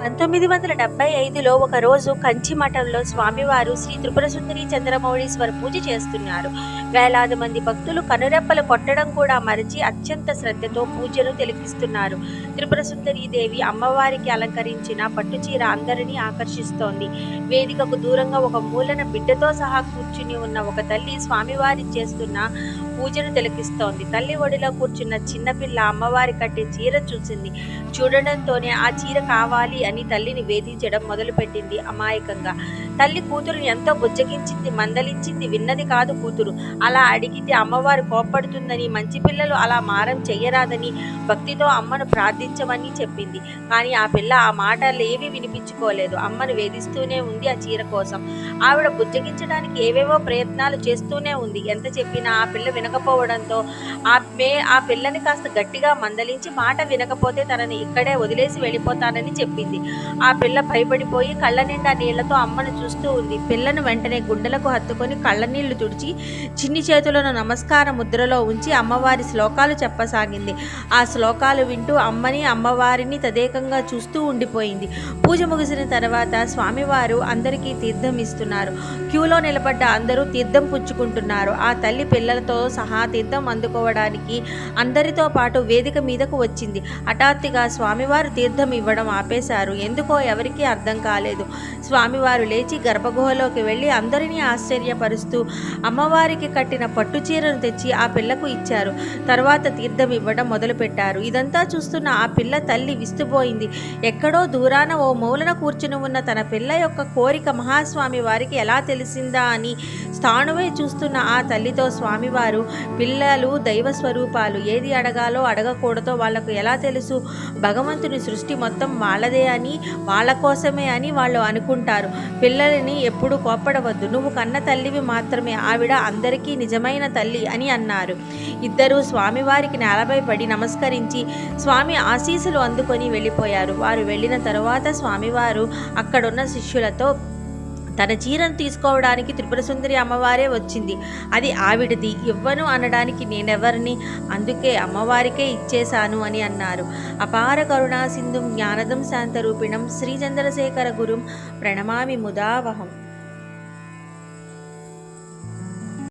1975లో ఒకరోజు కంచి మఠంలో స్వామివారు శ్రీ త్రిపుర సుందరి చంద్రమౌళీశ్వర పూజ చేస్తున్నారు. వేలాది మంది భక్తులు కనురెప్పలు కొట్టడం కూడా మరచి అత్యంత శ్రద్ధతో పూజను తిలకిస్తున్నారు. త్రిపుర సుందరీ దేవి అమ్మవారికి అలంకరించిన పట్టుచీర అందరినీ ఆకర్షిస్తోంది. వేదికకు దూరంగా ఒక మూలన బిడ్డతో సహా కూర్చుని ఉన్న ఒక తల్లి స్వామివారి చేస్తున్న పూజను తిలకిస్తోంది. తల్లి ఒడిలో కూర్చున్న చిన్నపిల్ల అమ్మవారి కట్టే చీర చూసింది. చూడడంతోనే ఆ చీర కావాలి అని తల్లిని వేధించడం మొదలుపెట్టింది అమాయకంగా. తల్లి కూతురుని ఎంతో బుజ్జగించింది, మందలించింది. విన్నది కాదు కూతురు. అలా అడిగితే అమ్మవారు కోప్పడుతుందని, మంచి పిల్లలు అలా మారం చెయ్యరాదని, భక్తితో అమ్మను ప్రార్థించమని చెప్పింది. కానీ ఆ పిల్ల ఆ మాటలేవి వినిపించుకోలేదు. అమ్మను వేధిస్తూనే ఉంది ఆ చీర కోసం. ఆవిడ బుజ్జగించడానికి ఏవేవో ప్రయత్నాలు చేస్తూనే ఉంది. ఎంత చెప్పినా ఆ పిల్ల వినకపోవడంతో ఆ పిల్లని కాస్త గట్టిగా మందలించి, మాట వినకపోతే తనని ఇక్కడే వదిలేసి వెళ్ళిపోతానని చెప్పింది. ఆ పిల్ల భయపడిపోయి కళ్ళ నిండా నీళ్లతో అమ్మను చూస్తూ ఉంది. పిల్లను వెంటనే గుండెలకు హత్తుకొని కళ్ళనీళ్లు తుడిచి చిన్ని చేతులను నమస్కార ముద్రలో ఉంచి అమ్మవారి శ్లోకాలు చెప్పసాగింది. ఆ శ్లోకాలు వింటూ అమ్మని అమ్మవారిని తదేకంగా చూస్తూ ఉండిపోయింది. పూజ ముగిసిన తర్వాత స్వామివారు అందరికీ తీర్థం ఇస్తున్నారు. క్యూలో నిలబడ్డ అందరూ తీర్థం పుచ్చుకుంటున్నారు. ఆ తల్లి పిల్లలతో సహా తీర్థం అందుకోవడానికి అందరితో పాటు వేదిక మీదకు వచ్చింది. హఠాత్తుగా స్వామివారు తీర్థం ఇవ్వడం ఆపేశారు. ఎందుకో ఎవరికీ అర్థం కాలేదు. స్వామివారు లేచి గర్భగుహలోకి వెళ్ళి అందరినీ ఆశ్చర్యపరుస్తూ అమ్మవారికి కట్టిన పట్టు చీరను తెచ్చి ఆ పిల్లకు ఇచ్చారు. తర్వాత తీర్థం ఇవ్వడం మొదలుపెట్టారు. ఇదంతా చూస్తున్న ఆ పిల్ల తల్లి విస్తుపోయింది. ఎక్కడో దూరాన ఓ మూలన కూర్చుని ఉన్న తన పిల్ల యొక్క కోరిక మహాస్వామి వారికి ఎలా తెలిసిందా అని స్థాణువై చూస్తున్న ఆ తల్లితో స్వామివారు, పిల్లలు దైవ స్వరూపాలు, ఏది అడగాలో అడగకూడదో వాళ్లకు ఎలా తెలుసు? భగవంతుని సృష్టి మొత్తం వాళ్ళదే అని, వాళ్ళ కోసమే అని వాళ్ళు అనుకుంటారు. పిల్లలని ఎప్పుడు కోప్పడవద్దు, నువ్వు కన్న తల్లివి మాత్రమే, ఆవిడ అందరికీ నిజమైన తల్లి అని అన్నారు. ఇద్దరూ స్వామివారికి నేలపై పడి నమస్కరించి స్వామి ఆశీస్సులు అందుకొని వెళ్ళిపోయారు. వారు వెళ్ళిన తరువాత స్వామివారు అక్కడున్న శిష్యులతో, తన చీరను తీసుకోవడానికి త్రిపుర సుందరి అమ్మవారే వచ్చింది, అది ఆవిడది, ఇవ్వను అనడానికి నేనెవరిని, అందుకే అమ్మవారికే ఇచ్చేశాను అని అన్నారు. అపార కరుణా సింధుం జ్ఞానదం శాంతరూపిణం శ్రీ చంద్రశేఖర గురుం ప్రణమామి ముదావహం.